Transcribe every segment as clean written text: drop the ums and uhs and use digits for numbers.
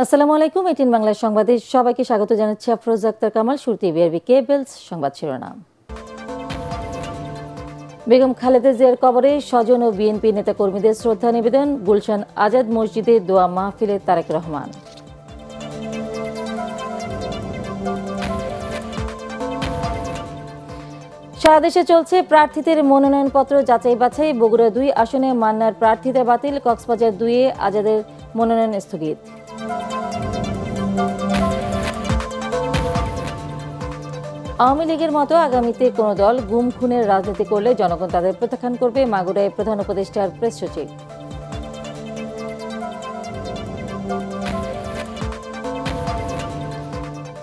আসসালামু আলাইকুম। 18 বাংলার সংবাদে সবাইকে স্বাগত জানাচ্ছি। আফরোজ আক্তার কামাল। শুরুতে বিআরবি কেবলস সংবাদ শিরোনাম। বেগম খালেদা জিয়ার কবরে স্বজন ও বিএনপি নেতাকর্মীদের শ্রদ্ধা নিবেদন। গুলশান আজাদ মসজিদে দোয়া মাহফিলে তারেক রহমান। সারা দেশে চলছে প্রার্থীদের মনোনয়নপত্র যাচাই বাছাই। বগুড়া 2 আসনে মান্নার প্রার্থিতা বাতিল, কক্সবাজার 2-এ আজাদের মনোনয়ন স্থগিত। আওয়ামী লীগের মতো আগামীতে কোনো দল গুম খুনের রাজনীতি করলে জনগণ তাদের প্রত্যাখ্যান করবে, মাগুরায় প্রধান উপদেষ্টার প্রেস সচিব।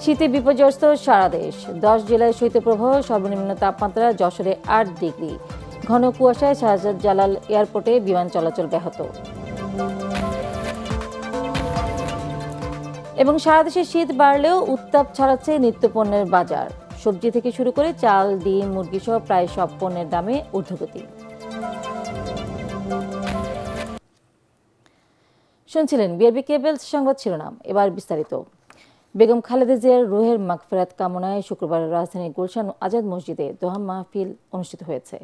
শীতে বিপর্যস্ত সারা দেশ, 10 জেলায় শৈত্যপ্রবাহ, সর্বনিম্ন তাপমাত্রা যশোরে 8 ডিগ্রি। ঘন কুয়াশায় শাহজালাল এয়ারপোর্টে বিমান চলাচল ব্যাহত। এবং সারা দেশে শীত বাড়লেও উত্তাপ ছড়াচ্ছে নিত্যপণ্যের বাজার। সবজি থেকে শুরু করে চাল, ডিম, মুরগি সহ প্রায় সব পণ্যের দামে ঊর্ধ্বগতি। শুনছিলেন বিআরবি কেবলস সংবাদ শিরোনাম। এবার বিস্তারিত। বেগম খালেদা জিয়ার রুহের মাগফিরাত কামনায় শুক্রবার রাজধানীর গুলশান আজাদ মসজিদে দোয়া মাহফিল অনুষ্ঠিত হয়েছে।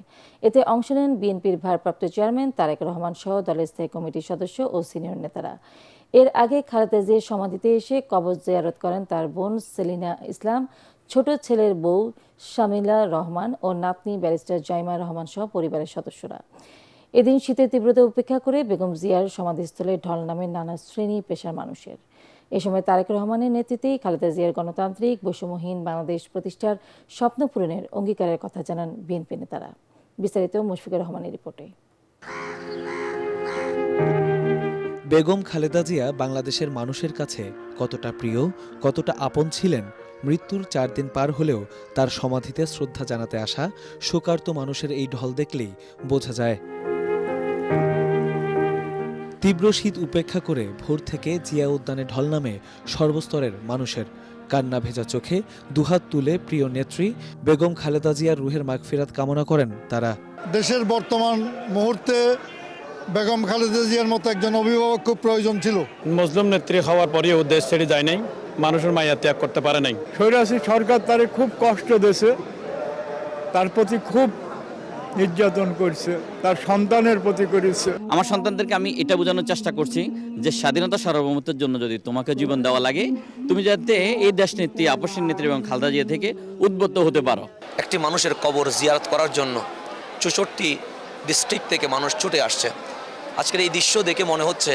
এতে অংশ নেন বিএনপির ভারপ্রাপ্ত চেয়ারম্যান তারেক রহমান সহ দলের স্থায়ী কমিটির সদস্য ও সিনিয়র নেতারা। এর আগে খালেদা জিয়ার সমাধিতে এসে কবর জিয়ারত করেন তার বোন সেলিনা ইসলাম, ছোট ছেলের বউ শামিলা রহমান ও নাতনি ব্যারিস্টার জাইমা রহমান সহ পরিবারের সদস্যরা। এদিন শীতের তীব্রতা উপেক্ষা করে বেগম জিয়ার সমাধিস্থলে ঢল নামে নানা শ্রেণী পেশার মানুষের। এ সময় তারেক রহমানের নেতৃত্বেই খালেদা জিয়ার গণতান্ত্রিক বৈষম্যহীন বাংলাদেশ প্রতিষ্ঠার স্বপ্ন পূরণের অঙ্গীকারের কথা জানান বিএনপি নেতারা। বিস্তারিত মুশফিকুর রহমানের রিপোর্টে। বেগম খালেদা জিয়া বাংলাদেশের মানুষের কাছে কতটা প্রিয়, কতটা আপন ছিলেন, মৃত্যুর 4 দিন পার হলেও তার সমাধিতে শ্রদ্ধা জানাতে আসা শোকার্ত মানুষের এই ঢল দেখলেই বোঝা যায়। তীব্র শীত উপেক্ষা করে ভোর থেকে জিয়া উদ্যানে ঢল নামে সর্বস্তরের মানুষের। কান্না ভেজা চোখে দুহাত তুলে প্রিয় নেত্রী বেগম খালেদা জিয়ার রুহের মাগফিরাত কামনা করেন তারা। দেশের বর্তমান মুহূর্তে বেগম খালেদা জিয়ার মতো একজন অভিভাবক খুব প্রয়োজন ছিল। মুসলিম নেত্রী হওয়ার পরেও দেশ ছেড়ে যায় নাই, মানুষের মায়া ত্যাগ করতে পারে নাই। স্বৈরাচারী সরকার তারে খুব কষ্ট দিয়েছে, তার প্রতি খুব নির্যাতন করছে, তার সন্তানের প্রতি করেছে। আমার সন্তানদেরকে আমি এটা বোঝানোর চেষ্টা করছি যে স্বাধীনতা সার্বভৌমত্বের জন্য যদি তোমাকে জীবন দেওয়া লাগে, তুমি যাতে এই দেশ নেত্রী, আপসীন নেত্রী এবং খালেদা জিয়া থেকে উদ্বুদ্ধ হতে পারো। একটি মানুষের কবর জিয়ারত করার জন্য 64 ডিস্ট্রিক্ট থেকে মানুষ ছুটে আসছে। আজকের এই দৃশ্য দেখে মনে হচ্ছে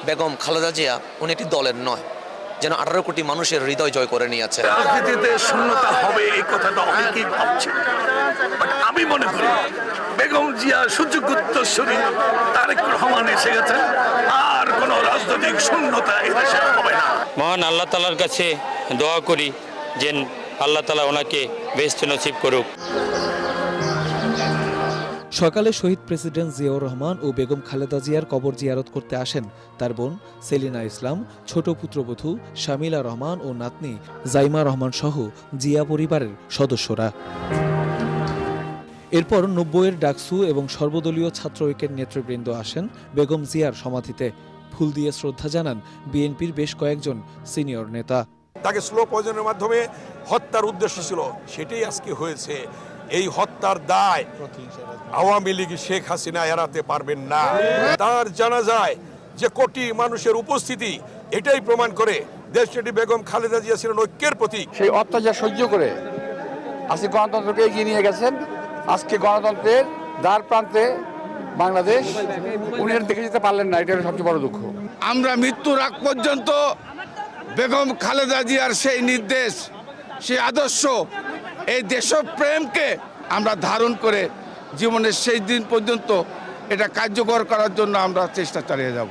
বেগম খালেদা জিয়া উনি একটি দলের নয়, যেন 18 কোটি মানুষের হৃদয় জয় করে নিয়েছে। রাজনীতিতে শূন্যতা হবে এই কথাটা অনেকেই ভাবছে, বাট আমি মনে করি বেগম জিয়া সুযোগ্য উত্তরসূরি তারেক রহমান এসে গেছেন, আর কোন রাজনৈতিক শূন্যতা এদেশে হবে না। মহান আল্লাহ তাআলার কাছে দোয়া করি যে আল্লাহ তাআলা ওনাকে বেহেশত নসিব করুক। সকালে শহীদ প্রেসিডেন্ট জিয়াউর রহমান ও বেগম খালেদা জিয়ার কবর জিয়ারত করতে আসেন তার বোন সেলিনা ইসলাম, ছোট পুত্রবধূ শামিলা রহমান ও নাতনি জাইমা রহমান সহ জিয়া পরিবারের সদস্যরা। এরপর 90-এর ডাকসু এবং সর্বদলীয় ছাত্র ঐক্যের নেতৃবৃন্দ আসেন বেগম জিয়ার সমাধিতে। ফুল দিয়ে শ্রদ্ধা জানান বিএনপির বেশ কয়েকজন সিনিয়র নেতা। তাকে স্লো পয়জনের মাধ্যমে হত্যার উদ্দেশ্য ছিল, সেটাই আজকে হয়েছে। এই হত্যার দায় আওয়ামী লীগ শেখ হাসিনা এড়াতে পারবেন না। তার জানাজায় যে কোটি মানুষের উপস্থিতি, এটাই প্রমাণ করে দেশটি বেগম খালেদা জিয়া ছিলেন ঐক্যের প্রতীক। সেই অত্যাচার সহ্য করে আজকে গণতন্ত্রকে এগিয়ে নিয়ে গেছেন। আজকে গণতন্ত্রের দ্বার প্রান্তে বাংলাদেশ, উনি দেখে যেতে পারলেন না, এটা সবচেয়ে বড় দুঃখ। আমরা মৃত্যুর আগ পর্যন্ত বেগম খালেদা জিয়ার সেই নির্দেশ, সেই আদর্শ, এই দেশপ্রেমকে আমরা ধারণ করে জীবনের শেষ দিন পর্যন্ত এটা কার্যকর করার জন্য আমরা চেষ্টা চালিয়ে যাব।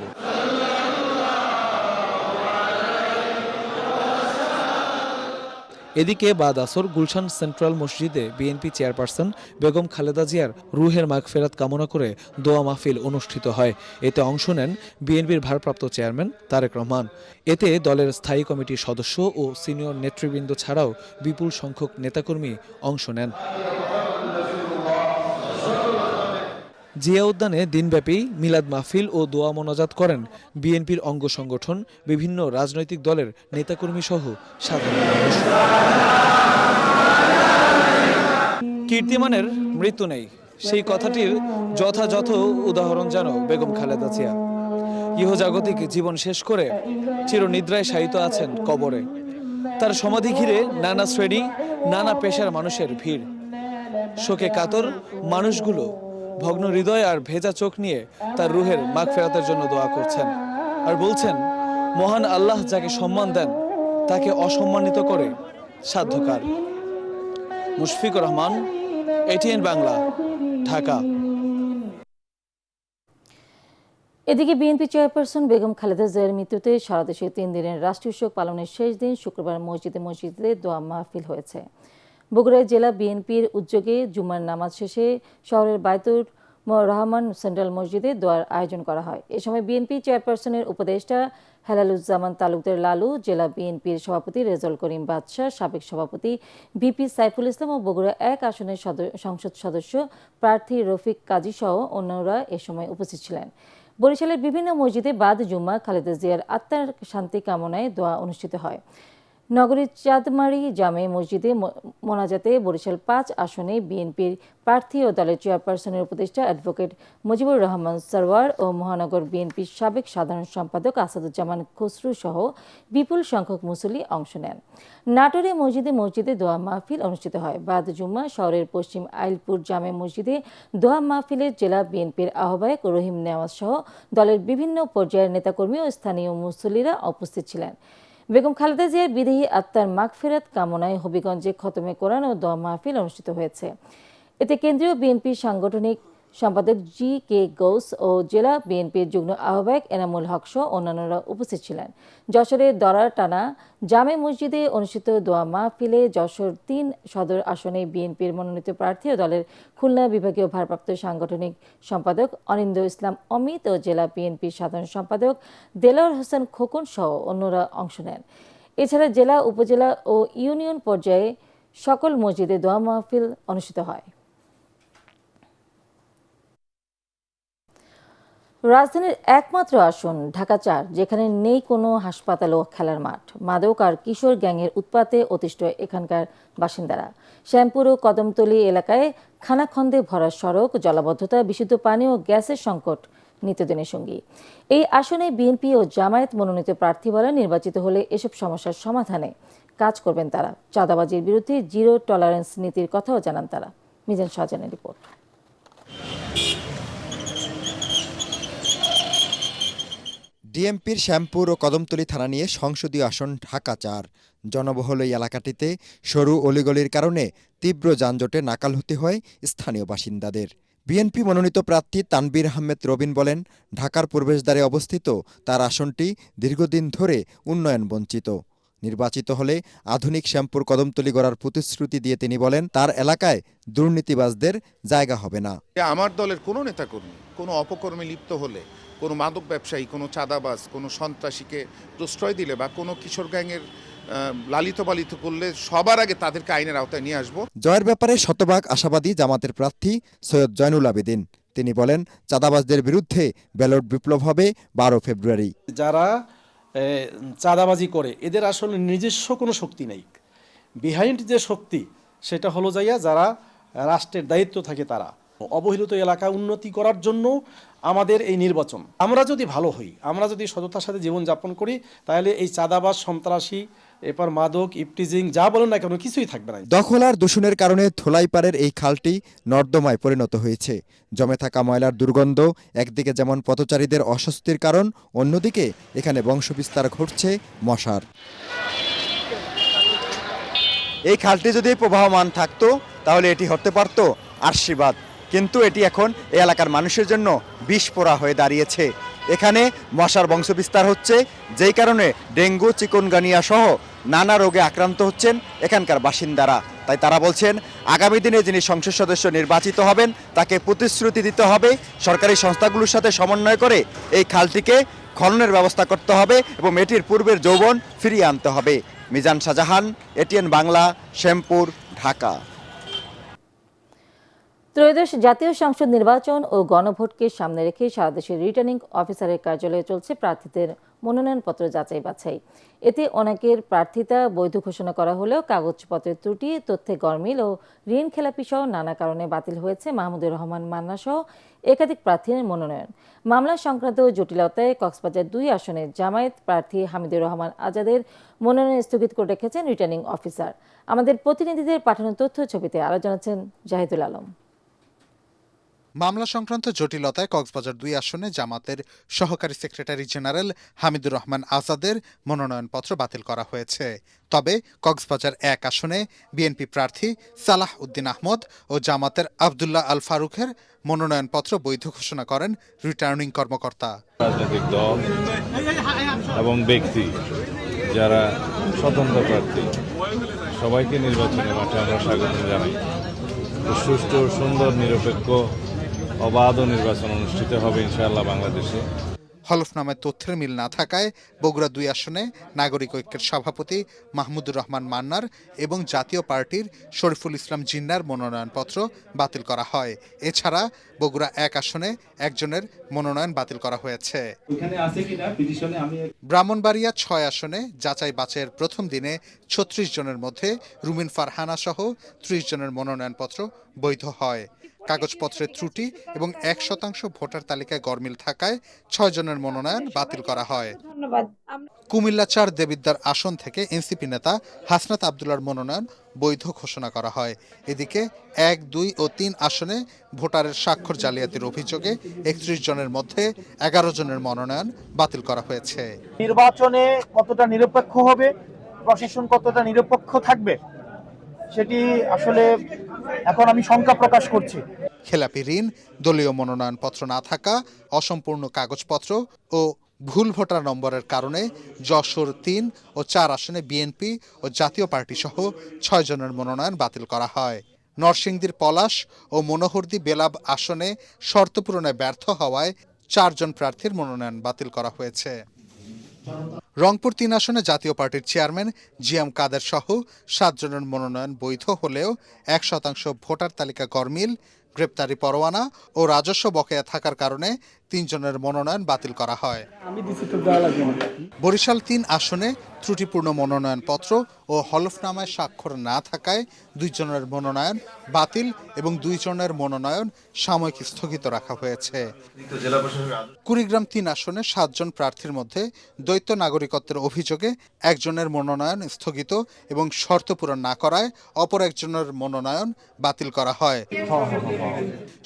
এদিকে বাদ আসর গুলশান সেন্ট্রাল মসজিদে বিএনপি চেয়ারপারসন বেগম খালেদা জিয়ার রুহের মাগফিরাত কামনা করে দোয়া মাহফিল অনুষ্ঠিত হয়। এতে অংশ নেন বিএনপির ভারপ্রাপ্ত চেয়ারম্যান তারেক রহমান। এতে দলের স্থায়ী কমিটির সদস্য ও সিনিয়র নেতৃবৃন্দ ছাড়াও বিপুল সংখ্যক নেতাকর্মী অংশ নেন। জিয়া উদ্যানে দিনব্যাপী মিলাদ মাহফিল ও দোয়া মোনাজাত করেন বিএনপির অঙ্গ সংগঠন, বিভিন্ন রাজনৈতিক দলের নেতাকর্মী সহ সাধারণ মানুষ। কীর্তিমানের মৃত্যু নেই, সেই কথাটির যথাযথ উদাহরণ যেন বেগম খালেদা জিয়া। ইহজাগতিক জীবন শেষ করে চিরনিদ্রায় শায়িত আছেন কবরে। তার সমাধি ঘিরে নানা শ্রেণী, নানা পেশার মানুষের ভিড়। শোকে কাতর মানুষগুলো ভগ্ন হৃদয় আর ভেজা চোখ নিয়ে তার রুহের মাগফিরাতের জন্য দোয়া করছেন আর বলছেন, মহান আল্লাহ যাকে সম্মান দেন তাকে অসম্মানিত করে সাধ্যকার। মুশফিকুর রহমান, ATN বাংলা, ঢাকা। এদিকে বিএনপি চেয়ারপারসন বেগম খালেদা জিয়ার মৃত্যুতে সারা দেশে 3 দিনের রাষ্ট্রীয় শোক পালনের শেষ দিন শুক্রবার মসজিদে দোয়া মাহফিল হয়েছে। বগুড়ায় জেলা বিএনপির উদ্যোগে জুমার নামাজ শেষে শহরের বায়তুর রহমান সেন্ট্রাল মসজিদে দোয়ার আয়োজন করা হয়। এ সময় বিএনপি চেয়ারপারসনের উপদেষ্টা হেলালুজ্জামান তালুকদার লালু, জেলা বিএনপির সভাপতি রেজাউল করিম বাদশাহ, সাবেক সভাপতি ভিপি সাইফুল ইসলাম ও বগুড়া 1 আসনের সংসদ সদস্য প্রার্থী রফিক কাজী সহ অন্যরা এ সময় উপস্থিত ছিলেন। বরিশালের বিভিন্ন মসজিদে বাদ জুম্মা খালেদা জিয়ার আত্মার শান্তি কামনায় দোয়া অনুষ্ঠিত হয়। নগরীর চাঁদমারি জামে মসজিদে মোনাজাতে বরিশাল 5 আসনে বিএনপির প্রার্থী ও দলের চেয়ারপারসনের উপদেষ্টা অ্যাডভোকেট মুজিবুর রহমান সরওয়ার ও মহানগর বিএনপির সাবেক সাধারণ সম্পাদক আসাদুজ্জামান খসরু সহ বিপুল সংখ্যক মুসল্লি অংশ নেন। নাটোরে মসজিদে দোয়া মাহফিল অনুষ্ঠিত হয়। বাদ জুম্মা শহরের পশ্চিম আইলপুর জামে মসজিদে দোয়া মাহফিলে জেলা বিএনপির আহ্বায়ক রহিম নেওয়াজ সহ দলের বিভিন্ন পর্যায়ের নেতাকর্মী ও স্থানীয় মুসল্লিরা উপস্থিত ছিলেন। বেগম খালেদা জিয়ার বিদেহী আত্মার মাগফিরাত কামনায় হবিগঞ্জে খতমে কোরআন ও দোয়া মাহফিল অনুষ্ঠিত হয়েছে। এতে কেন্দ্রীয় বিএনপির সাংগঠনিক সম্পাদক GK গৌস ও জেলা বিএনপির যুগ্ম আহ্বায়ক এনামুল হক সহ অন্যান্যরা উপস্থিত ছিলেন। যশোরের দরাটানা জামে মসজিদে অনুষ্ঠিত দোয়া মাহফিলে যশোর 3 সদর আসনে বিএনপির মনোনীত প্রার্থী ও দলের খুলনা বিভাগীয় ভারপ্রাপ্ত সাংগঠনিক সম্পাদক অনিন্দ্য ইসলাম অমিত ও জেলা বিএনপির সাধারণ সম্পাদক দেলোয়ার হোসেন খোকন সহ অন্যরা অংশ নেন। এছাড়া জেলা, উপজেলা ও ইউনিয়ন পর্যায়ে সকল মসজিদে দোয়া মাহফিল অনুষ্ঠিত হয়। রাজধানীর একমাত্র আসন ঢাকা 4, যেখানে নেই কোনো হাসপাতাল ও খেলার মাঠ, মাদক আর কিশোর গ্যাংয়ের উৎপাতে অতিষ্ঠ এখানকার বাসিন্দারা। শ্যামপুর ও কদমতলী এলাকায় খানাখন্দে ভরা সড়ক, জলাবদ্ধতা, বিশুদ্ধ পানি ও গ্যাসের সংকট নিত্যদিনের সঙ্গী। এই আসনে বিএনপি ও জামায়াত মনোনীত প্রার্থী বলে নির্বাচিত হলে এসব সমস্যার সমাধানে কাজ করবেন তারা। চাঁদাবাজির বিরুদ্ধে জিরো টলারেন্স নীতির কথাও জানান তারা। মিজান শাহজাহানের রিপোর্ট। ডিএমপির শ্যামপুর ও কদমতলী থানা নিয়ে সংসদীয় আসন ঢাকা 4। জনবহুল এই এলাকাটিতে সরু অলিগলির কারণে তীব্র যানজটে নাকাল হতে হয় স্থানীয় বাসিন্দাদের। বিএনপি মনোনীত প্রার্থী তানবীর আহমেদ রবিন বলেন, ঢাকার প্রবেশদ্বারে অবস্থিত তার আসনটি দীর্ঘদিন ধরে উন্নয়ন বঞ্চিত। নির্বাচিত হলে আধুনিক শ্যামপুর কদমতলী গড়ার প্রতিশ্রুতি দিয়ে তিনি বলেন, তার এলাকায় দুর্নীতিবাজদের জায়গা হবে না। আমার দলের কোনো নেতাকর্মী কোনো অপকর্মে লিপ্ত হলে, কোনো মাদক ব্যবসায়ী, কোনো চাঁদাবাজ, কোনো সন্ত্রাসীকে প্রশ্রয় দিলে বা কোনো কিশোর গ্যাংয়ের লালিত পালিত করলে সবার আগে তাদেরকে আইনের আওতায় নিয়ে আসবো। জয়ের ব্যাপারে শতভাগ আশাবাদী জামাতের প্রার্থী সৈয়দ জয়নুল আবেদিন। তিনি বলেন, চাঁদাবাজদের বিরুদ্ধে ব্যালট বিপ্লব হবে 12 ফেব্রুয়ারি। যারা চাঁদাবাজি করে এদের আসলে নিজস্ব কোনো শক্তি নেই। বিহাইন্ড যে শক্তি সেটা হলো যারা রাষ্ট্রের দায়িত্ব থাকে তারা। অবহেলিত এলাকা উন্নতি করার জন্য আমাদের এই নির্বাচন। আমরা যদি ভালো হই, আমরা যদি সততার সাথে জীবনযাপন করি, তাহলে এই চাঁদাবাজ, সন্ত্রাসী, এরপর মাদক, ইপটিজিং যা বলেন না কেন কিছুই থাকবে না। দখল আর দূষণের কারণে ধোলাইপাড়ের এই খালটি নর্দমায় পরিণত হয়েছে। জমে থাকা ময়লার দুর্গন্ধ একদিকে যেমন পথচারীদের অস্বস্তির কারণ, অন্যদিকে এখানে বংশবিস্তার ঘটছে মশার। এই খালটি যদি প্রবাহমান থাকতো তাহলে এটি হতে পারত আশীর্বাদ, কিন্তু এটি এখন এই এলাকার মানুষের জন্য বিষপোড়া হয়ে দাঁড়িয়েছে। এখানে মশার বংশবিস্তার হচ্ছে, যেই কারণে ডেঙ্গু, চিকুনগুনিয়া সহ নানা রোগে আক্রান্ত হচ্ছেন এখানকার বাসিন্দারা। তাই তারা বলছেন, আগামী দিনে যিনি সংসদ সদস্য নির্বাচিত হবেন তাকে প্রতিশ্রুতি দিতে হবে, সরকারি সংস্থাগুলোর সাথে সমন্বয় করে এই খালটিকে খননের ব্যবস্থা করতে হবে এবং এটির পূর্বের যৌবন ফিরিয়ে আনতে হবে। মিজান শাহজাহান, ATN বাংলা, শ্যামপুর, ঢাকা। ত্রয়োদশ জাতীয় সংসদ নির্বাচন ও গণভোটকে সামনে রেখে সারা দেশের রিটার্নিং অফিসারের কার্যালয়ে চলছে প্রার্থীদের মনোনয়নপত্র যাচাই বাছাই। এতে অনেকের প্রার্থিতা বৈধ ঘোষণা করা হলেও কাগজপত্রের ত্রুটি, তথ্যে গরমিল ও ঋণ খেলাপি সহ নানা কারণে বাতিল হয়েছে মাহমুদুর রহমান মান্না সহ একাধিক প্রার্থীর মনোনয়ন। মামলা সংক্রান্ত জটিলতায় কক্সবাজার 2 আসনের জামায়াত প্রার্থী হামিদুর রহমান আজাদের মনোনয়ন স্থগিত করে রেখেছেন রিটার্নিং অফিসার। আমাদের প্রতিনিধিদের পাঠানো তথ্য ছবিতে আরো জানাচ্ছেন জাহিদুল আলম। মামলা সংক্রান্ত জটিলতায় কক্সবাজার 2 আসনে জামাতের সহকারী সেক্রেটারি জেনারেল হামিদুর রহমান আজাদের মনোনয়নপত্র বাতিল করা হয়েছে। তবে কক্সবাজার 1 আসনে বিএনপি প্রার্থী সালাহ উদ্দিন আহমদ ও জামাতের আব্দুল্লাহ আল ফারুকের মনোনয়নপত্র বৈধ ঘোষণা করেন রিটার্নিং কর্মকর্তা। রাজনৈতিক দল এবং ব্যক্তি যারা স্বতন্ত্র প্রার্থী সবাইকে নির্বাচনের মাঠে আমরা স্বাগত জানাই। সুষ্ঠু, সুন্দর, নিরপেক্ষ, অবাধ নির্বাচন অনুষ্ঠিত হবে ইনশাআল্লাহ বাংলাদেশে। হলফনামায় তথ্যের মিল না থাকায় বগুড়া 2 আসনে নাগরিক ঐক্যের সভাপতি মাহমুদুর রহমান মান্নার এবং জাতীয় পার্টির শরীফুল ইসলাম জিন্নার মনোনয়নপত্র বাতিল করা হয়। এছাড়া বগুড়া 1 আসনে একজনের মনোনয়ন বাতিল করা হয়েছে। ব্রাহ্মণবাড়িয়া 6 আসনে যাচাই বাছাইয়ের প্রথম দিনে 36 জনের মধ্যে রুমিন ফারহানা সহ 30 জনের মনোনয়নপত্র বৈধ হয়। কাগজপত্রের ত্রুটি এবং 1% ভোটার তালিকায় গরমিল থাকায় 6 জনের মনোনয়ন বাতিল করা হয়। কুমিল্লা 4 দেবিদ্বার আসন থেকে এনসিপি নেতা হাসনাত আবদুল্লাহর মনোনয়ন বৈধ ঘোষণা করা হয়। এদিকে 1, 2 ও 3 আসনে ভোটারের স্বাক্ষর জালিয়াতির অভিযোগে 31 জনের মধ্যে 11 জনের মনোনয়ন বাতিল করা হয়েছে। নির্বাচনে কতটা নিরপেক্ষ হবে, প্রশাসন কতটা নিরপেক্ষ থাকবে, সেটি আসলে এখন আমি শঙ্কা প্রকাশ করছি। খেলাপি ঋণ, দলীয় মনোনয়নপত্র না থাকা, অসম্পূর্ণ কাগজপত্র ও ভুল ভোটার নম্বরের কারণে যশোর 3 ও 4 আসনে বিএনপি ও জাতীয় পার্টি সহ 6 জনের মনোনয়ন বাতিল করা হয়। নরসিংদীর পলাশ ও মনোহরদী বেলাব আসনে শর্ত পূরণে ব্যর্থ হওয়ায় 4 জন প্রার্থীর মনোনয়ন বাতিল করা হয়েছে। রংপুর 3 আসনে জাতীয় পার্টির চেয়ারম্যান জিএম কাদের সহ 7 জনের মনোনয়ন বৈধ হলেও 1% ভোটার তালিকা গরমিল, গ্রেপ্তারি পরোয়ানা ও রাজস্ব বকেয়া থাকার কারণে 3 জনের মনোনয়ন বাতিল করা হয়। বরিশাল 3 আসনে ত্রুটিপূর্ণ মনোনয়নপত্র ও হলফনামায় স্বাক্ষর না থাকায় 2 জনের মনোনয়ন বাতিল এবং 2 জনের মনোনয়ন সাময়িক স্থগিত রাখা হয়েছে। কুড়িগ্রাম 3 আসনে 7 জন প্রার্থীর মধ্যে দ্বৈত নাগরিকত্বের অভিযোগে 1 জনের মনোনয়ন স্থগিত এবং শর্ত পূরণ না করায় অপর 1 জনের মনোনয়ন বাতিল করা হয়।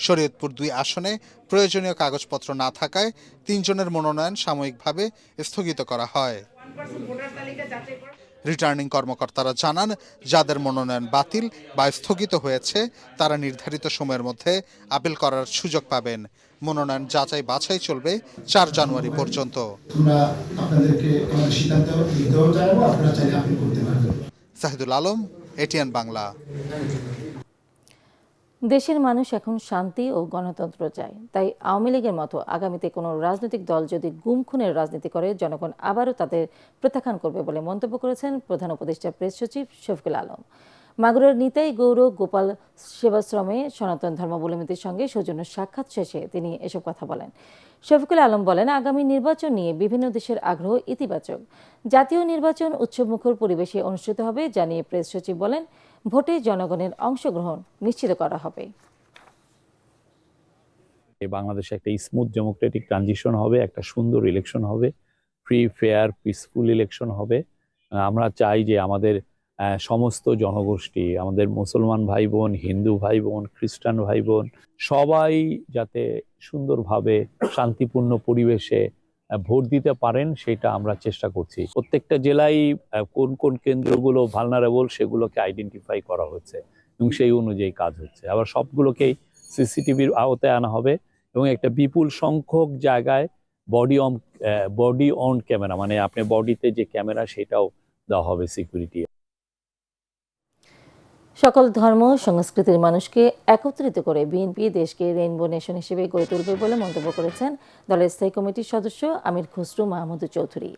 শরীয়তপুর 2 আসনে প্রয়োজনীয় কাগজপত্র না থাকায় 3 জনের মনোনয়ন সাময়িকভাবে স্থগিত করা হয়। রিটার্নিং কর্মকর্তারা জানান, যাদের মনোনয়ন বাতিল বা স্থগিত হয়েছে তারা নির্ধারিত সময়ের মধ্যে আপিল করার সুযোগ পাবেন। মনোনয়ন যাচাই বাছাই চলবে 4 জানুয়ারি পর্যন্ত। জাহিদুল আলম, এটিএন বাংলা। দেশের মানুষ এখন শান্তি ও গণতন্ত্র চায়, তাই আওয়ামী লীগের মতো আগামীতে কোনো রাজনৈতিক দল যদি গুম খুনের রাজনীতি করে জনগণ আবারও তাদের প্রত্যাখ্যান করবে বলে মন্তব্য করেছেন প্রধান উপদেষ্টা প্রেস সচিব শফিকুল আলম। মাগুরার নিতাই গৌর গোপাল সেবাশ্রমে সনাতন ধর্মাবলম্বীদের সঙ্গে সৌজন্য সাক্ষাৎ শেষে তিনি এসব কথা বলেন। শফিকুল আলম বলেন, আগামী নির্বাচন নিয়ে বিভিন্ন দেশের আগ্রহ ইতিবাচক। জাতীয় নির্বাচন উৎসবমুখর পরিবেশে অনুষ্ঠিত হবে, জানিয়ে প্রেস সচিব বলেন, ভোটে জনগণের অংশগ্রহণ নিশ্চিত করা হবে। বাংলাদেশে একটা স্মুথ ডেমোক্রেটিক ট্রানজিশন হবে, একটা সুন্দর ইলেকশন হবে, ফ্রি ফেয়ার পিসফুল ইলেকশন হবে। আমরা চাই যে আমাদের সমস্ত জনগোষ্ঠী, আমাদের মুসলমান ভাই বোন, হিন্দু ভাই বোন, খ্রিস্টান ভাই বোন সবাই যাতে সুন্দরভাবে শান্তিপূর্ণ পরিবেশে ভোট দিতে পারেন সেটা আমরা চেষ্টা করছি। প্রত্যেকটা জেলায় কোন কোন কেন্দ্রগুলো ভালনারেবল সেগুলোকে আইডেন্টিফাই করা হচ্ছে এবং সেই অনুযায়ী কাজ হচ্ছে। আবার সবগুলোকেই সিসিটিভির আওতায় আনা হবে এবং একটা বিপুল সংখ্যক জায়গায় বডি অন ক্যামেরা, মানে আপনার বডিতে যে ক্যামেরা সেটাও দেওয়া হবে সিকিউরিটি। সকল ধর্ম সংস্কৃতির মানুষকে একত্রিত করে বিএনপি দেশকে রেইনবো নেশন হিসেবে গড়ে তুলবে বলে মন্তব্য করেছেন দলের স্থায়ী কমিটির সদস্য আমির খসরু মাহমুদ চৌধুরী।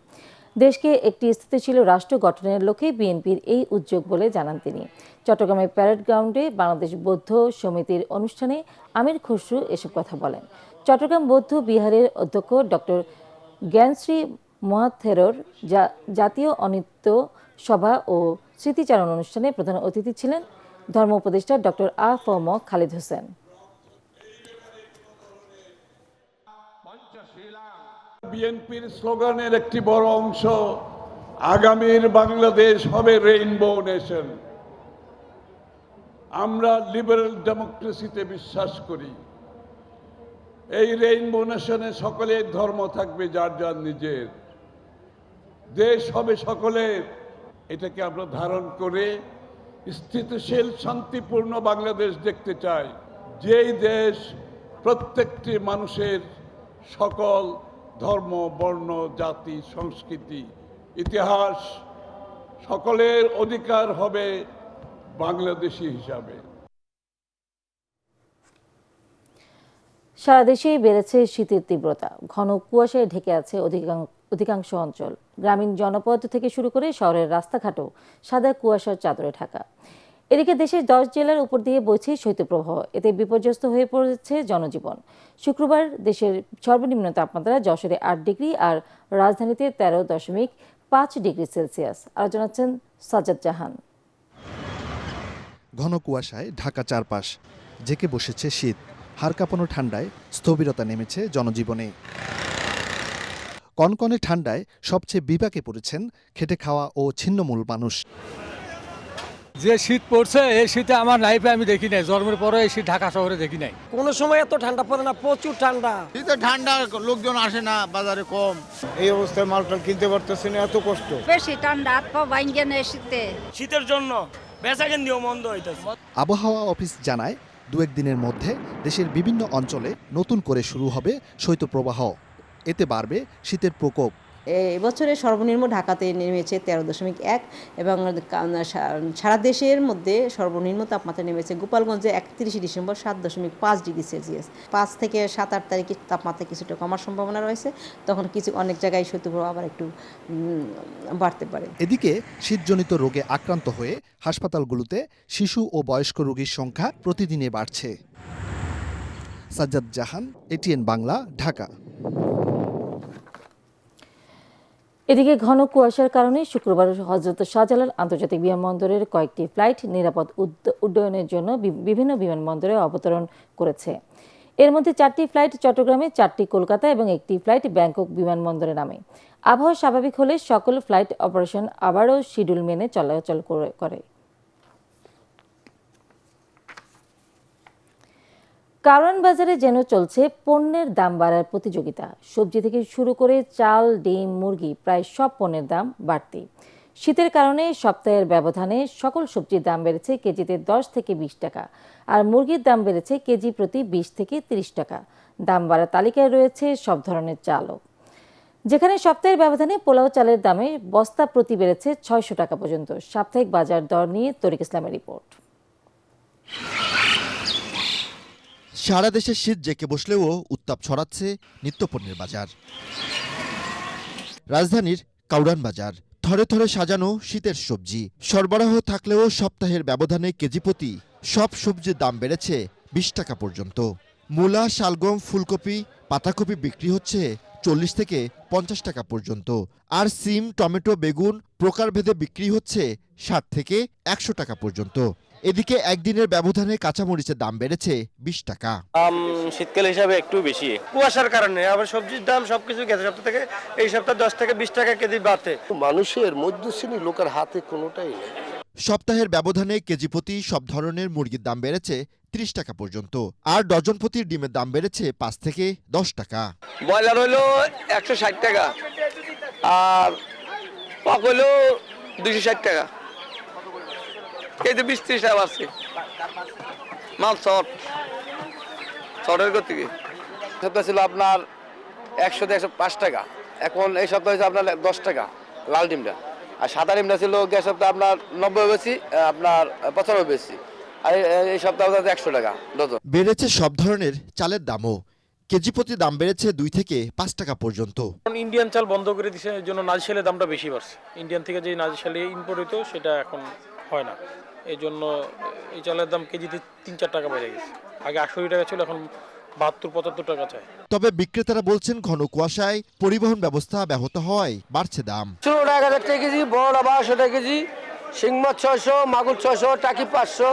দেশকে একটি স্থিতিশীল রাষ্ট্র গঠনের লক্ষ্যে বিএনপির এই উদ্যোগ বলে জানান তিনি। চট্টগ্রামের প্যারেড গ্রাউন্ডে বাংলাদেশ বৌদ্ধ সমিতির অনুষ্ঠানে আমির খসরু এসব কথা বলেন। চট্টগ্রাম বৌদ্ধ বিহারের অধ্যক্ষ ডক্টর জ্ঞানশ্রী মহাথেরোর জাতীয় অনিত্য সভা ও স্মৃতিচারণ অনুষ্ঠানে প্রধান অতিথি ছিলেন ধর্ম উপদেষ্টা ডক্টর আ.ফ.ম. খালিদ হোসেন। বিএনপির স্লোগানের একটি বড় অংশ আগামীর বাংলাদেশ হবে রেইনবো নেশন। আমরা লিবারেল ডেমোক্রেসিতে বিশ্বাস করি। এই রেইনবো নেশনে সকলের ধর্ম থাকবে যার যার নিজের, দেশ হবে সকলের। এটাকে আমরা ধারণ করে স্থিতিশীল শান্তিপূর্ণ বাংলাদেশ দেখতে চাই, যেই দেশ প্রত্যেকটি মানুষের সকল ধর্ম, বর্ণ, জাতি, সংস্কৃতি, ইতিহাস সকলের অধিকার হবে বাংলাদেশী হিসাবে। সারা দেশেই বেড়েছে শীতের তীব্রতা। ঘন কুয়াশায় ঢেকে আছে অধিকাংশ অঞ্চল। গ্রামীণ জনপদ থেকে শুরু করে শহরের রাস্তাঘাটও সাদা কুয়াশার চাদরে ঢাকা। এদিকে দেশের 10 জেলার উপর দিয়ে বইছে শৈত্যপ্রবাহ। এতে বিপর্যস্ত হয়ে পড়েছে জনজীবন। শুক্রবার দেশের সর্বনিম্ন তাপমাত্রা যশোরে 8 ডিগ্রি আর রাজধানীতে 13.5 ডিগ্রি সেলসিয়াস। আরো জানাচ্ছেন সাজ্জাদ জাহান। ঘন কুয়াশায় ঢাকা চারপাশ, জেঁকে বসেছে শীত। হাড় কাঁপানো ঠান্ডায় স্থবিরতা নেমেছে জনজীবনে। কনকনে ঠান্ডায় সবচেয়ে বিপাকে পড়েছেন খেটে খাওয়া ও ছিন্নমূল মানুষ। যে শীত পড়ছে এই শীতে আমার লাইফে আমি দেখি নাই, জন্মের পরে এই শীত ঢাকা শহরে দেখি নাই। কোনো সময় এত ঠান্ডা পড়ে না, প্রচুর ঠান্ডা। শীতে ঠান্ডা, লোকজন আসে না, বাজারে কম। এই অবস্থায় মালটাল কিনতে পারতেছি না, এত কষ্ট। বেশি ঠান্ডা, হাত পা ভাঙ্গে নেয় শীতে। শীতের জন্য বেচাকেন্দ্রীয় মন্দ হইতেছে। আবহাওয়া অফিস জানায় 2-1 দিনের মধ্যে দেশের বিভিন্ন অঞ্চলে নতুন করে শুরু হবে শৈত্যপ্রবাহ। এতে বাড়বে শীতের প্রকোপ। এবছরে সর্বনিম্ন ঢাকাতে নেমেছে 13.1 এবং সারা দেশের মধ্যে সর্বনিম্ন তাপমাত্রা নেমেছে গোপালগঞ্জে 31 ডিসেম্বর 7.5 ডিগ্রি সেলসিয়াস। 5 থেকে 7-8 তারিখে তাপমাত্রা কিছুটা কমার সম্ভাবনা রয়েছে, তখন অনেক জায়গায় শৈত্যপ্রবাহ আবার একটু বাড়তে পারে। এদিকে শীতজনিত রোগে আক্রান্ত হয়ে হাসপাতালগুলোতে শিশু ও বয়স্ক রোগীর সংখ্যা প্রতিদিনে বাড়ছে। সাজ্জাদ জাহান, এটিএন বাংলা, ঢাকা। এদিকে ঘন কুয়াশার কারণে শুক্রবার হযরত শাহজালাল আন্তর্জাতিক বিমানবন্দরের কয়েকটি ফ্লাইট নিরাপদ উড্ডয়নের জন্য বিভিন্ন বিমানবন্দরে অবতরণ করেছে। এর মধ্যে 4টি ফ্লাইট চট্টগ্রামে, 4টি কলকাতা এবং 1টি ফ্লাইট ব্যাংকক বিমানবন্দরে নামে। আবহাওয়া স্বাভাবিক হলে সকল ফ্লাইট অপারেশন আবারও শিডিউল মেনে চলাচল করে। কারওয়ান বাজারে যেন চলছে পণ্যের দাম বাড়ার প্রতিযোগিতা। সবজি থেকে শুরু করে চাল, ডিম, মুরগি প্রায় সব পণ্যের দাম বাড়তি। শীতের কারণে সপ্তাহের ব্যবধানে সকল সবজির দাম বেড়েছে কেজিতে 10 থেকে 20 টাকা, আর মুরগির দাম বেড়েছে কেজি প্রতি 20 থেকে 30 টাকা। দাম বাড়ার তালিকায় রয়েছে সব ধরনের চালও, যেখানে সপ্তাহের ব্যবধানে পোলাও চালের দামে বস্তা প্রতি বেড়েছে 600 টাকা পর্যন্ত। সাপ্তাহিক বাজার দর নিয়ে তরিক ইসলামের রিপোর্ট। সারা দেশে শীত জেঁকে বসলেও উত্তাপ ছড়াচ্ছে নিত্যপণ্যের বাজার। রাজধানীর কাউরান বাজার, থরে থরে সাজানো শীতের সবজি। সরবরাহ থাকলেও সপ্তাহের ব্যবধানে কেজি প্রতি সব সবজির দাম বেড়েছে 20 টাকা পর্যন্ত। মূলা, শালগম, ফুলকপি, পাতাকপি বিক্রি হচ্ছে 40 থেকে 50 টাকা পর্যন্ত। আর সিম, টমেটো, বেগুন প্রকারভেদে বিক্রি হচ্ছে 60 থেকে 100 টাকা পর্যন্ত। এদিকে একদিনের ব্যবধানে কাঁচামরিচের দাম বেড়েছে 20 টাকা। শীতকাল হিসাবে একটু বেশি, কুয়াশার কারণে। আবার সবজির দাম সবকিছু গেছে সপ্তাহ থেকে এই সপ্তাহে 10 থেকে 20 টাকা কেজি বাড়তে। মানুষের মধ্যশ্রেণী লোকের হাতে কোনোটাই নেই। সপ্তাহের ব্যবধানে কেজি প্রতি সব ধরনের মুরগির দাম বেড়েছে 30 টাকা পর্যন্ত। আর ডজন প্রতি ডিমের দাম বেড়েছে 5 থেকে 10 টাকা। ব্রয়লার হইলো 160 টাকা, আর কক হইলো 260 টাকা। কেজি 20-30 টাকা বাড়ছে। মাল শর্টের গতি সপ্তাহ ছিল আপনার 100 থেকে 105 টাকা, এখন এই সপ্তাহে হচ্ছে আপনার 10 টাকা লাল ডিমটা। আর সাদা ডিমটা ছিল গ্যাস সপ্তাহে আপনার 90 বেশি, আপনার 95 বেশি। আর এই সপ্তাহে 100 টাকা ডজন। বেড়েছে সব ধরনের চালের দামও। কেজি প্রতি দাম বেড়েছে 2 থেকে 5 টাকা পর্যন্ত। ইন্ডিয়ান চাল বন্ধ করে দিয়েছে, এর জন্য নাজিশালের দামটা বেশি বাড়ছে। ইন্ডিয়ান থেকে যে নাজিশালে ইম্পোর্ট হতো সেটা এখন হয় না, এই জন্য এই চালের দাম কেজিতে 3-4 টাকা বেড়ে গেছে। আগে 80 টাকা ছিল, এখন 72-75 টাকা চাই। তবে বিক্রেতারা বলছেন ঘন কুয়াশায় পরিবহন ব্যবস্থা ব্যাহত হওয়ায় বাড়ছে দাম। 16 টাকা কেজি, বড় 1200 টাকা কেজি, শিং মাছ 600, মাগুর 600, টাকি 500,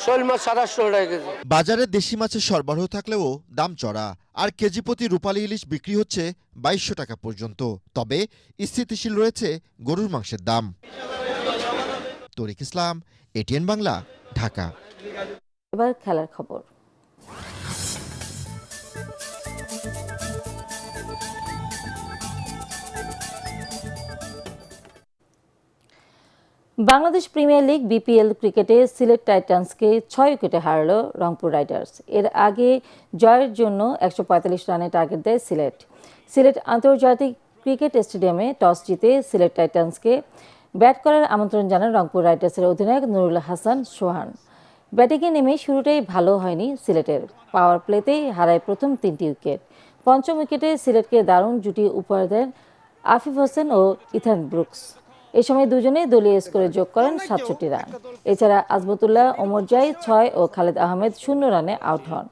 শোল মাছ 2700 টাকা কেজি। বাজারে দেশি মাছের সরবরাহ থাকলেও দাম চড়া, আর কেজি প্রতি রূপালী ইলিশ বিক্রি হচ্ছে 2200 টাকা পর্যন্ত। তবে স্থিতিশীল রয়েছে গরুর মাংসের দাম। তরিক ইসলাম, এটিএন বাংলা, ঢাকা। এবার খেলার খবর। বাংলাদেশ প্রিমিয়ার লিগ বিপিএল ক্রিকেটে সিলেট টাইটান্সকে 6 উইকেটে হারাল রংপুর রাইডার্স। এর আগে জয়ের জন্য 145 রানের টার্গেট দেয় সিলেট আন্তর্জাতিক ক্রিকেট স্টেডিয়ামে টস জিতে সিলেট টাইটান্সকে ব্যাট করার আমন্ত্রণ জানান রংপুর রাইডার্সের অধিনায়ক নুরুল হাসান সোহান। ব্যাটিংয়ে নেমে শুরুটাই ভালো হয়নি সিলেটের, পাওয়ার প্লেতেই হারায় প্রথম 3টি উইকেট। পঞ্চম উইকেটে সিলেটকে দারুণ জুটি উপহার দেন আফিফ হোসেন ও ইথান ব্রুকস। এ সময় দুজনেই দলীয় স্কোরে যোগ করেন 67 রান। এছাড়া আজমতুল্লাহ ওমরজাই 6 ও খালেদ আহমেদ 0 রানে আউট হন।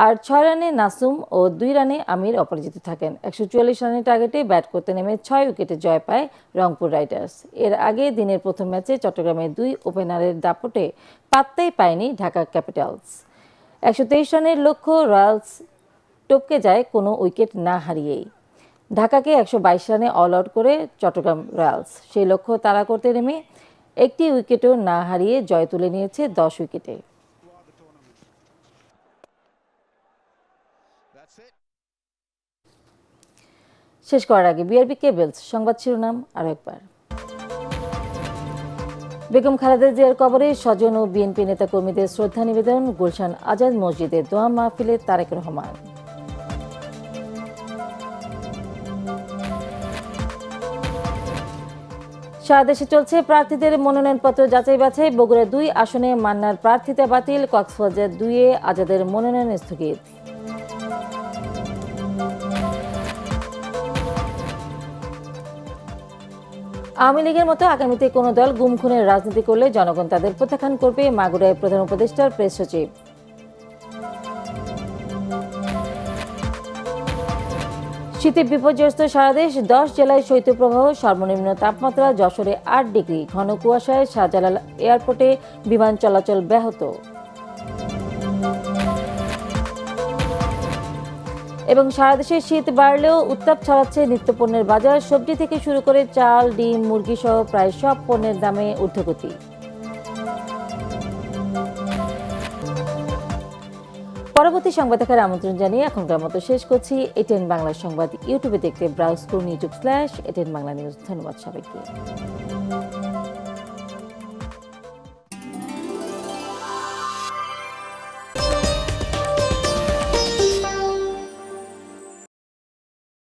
আর 6 রানে নাসুম ও 2 রানে আমির অপরাজিত থাকেন। 144 রানের টার্গেটে ব্যাট করতে নেমে 6 উইকেটে জয় পায় রংপুর রাইডার্স। এর আগে দিনের প্রথম ম্যাচে চট্টগ্রামের 2 ওপেনারের দাপটে পাত্তাই পায়নি ঢাকা ক্যাপিটালস। 123 রানের লক্ষ্য রয়্যালস টপকে যায় কোনো উইকেট না হারিয়েই। ঢাকাকে 122 রানে অল আউট করে চট্টগ্রাম রয়্যালস সেই লক্ষ্য তাড়া করতে নেমে একটি উইকেটও না হারিয়ে জয় তুলে নিয়েছে 10 উইকেটে। শেষ করার আগে বিআরবি কেবলস সংবাদ শিরোনাম আরো একবার। বেগম খালেদা জিয়ার কবরে স্বজন ও বিএনপি নেতা কর্মীদের শ্রদ্ধা নিবেদন, গুলশান আজাদ মসজিদে দোয়া মাহফিলে তারেক রহমান। সারা দেশে চলছে প্রার্থীদের মনোনয়নপত্র যাচাই বাছাই। বগুড়া 2 আসনে মান্নার প্রার্থিতা বাতিল, কক্সবাজার 2-এ আজাদের মনোনয়ন স্থগিত। আওয়ামী লীগের মতো আগামীতে কোনো দল গুম খুনের রাজনীতি করলে জনগণ তাদের প্রত্যাখ্যান করবে, মাগুরায় প্রধান উপদেষ্টার প্রেস সচিব। শীতে বিপর্যস্ত সারা দেশ, 10 জেলায় শৈত্যপ্রবাহ, সর্বনিম্ন তাপমাত্রা যশোরে 8 ডিগ্রি, ঘন কুয়াশায় শাহজালাল এয়ারপোর্টে বিমান চলাচল ব্যাহত। এবং সারা দেশে শীত বাড়লেও উত্তাপ ছড়াচ্ছে নিত্যপণ্যের বাজার, সবজি থেকে শুরু করে চাল, ডিম, মুরগি সহ প্রায় সব পণ্যের দামে ঊর্ধ্বগতি। পরবর্তী সংবাদ দেখার আমন্ত্রণ জানিয়ে এখনকার মতো শেষ করছি। এটিএন বাংলা সংবাদ ইউটিউবে দেখতে ব্রাউজ করুন youtube/এটিএন বাংলা নিউজ। ধন্যবাদ সবাইকে।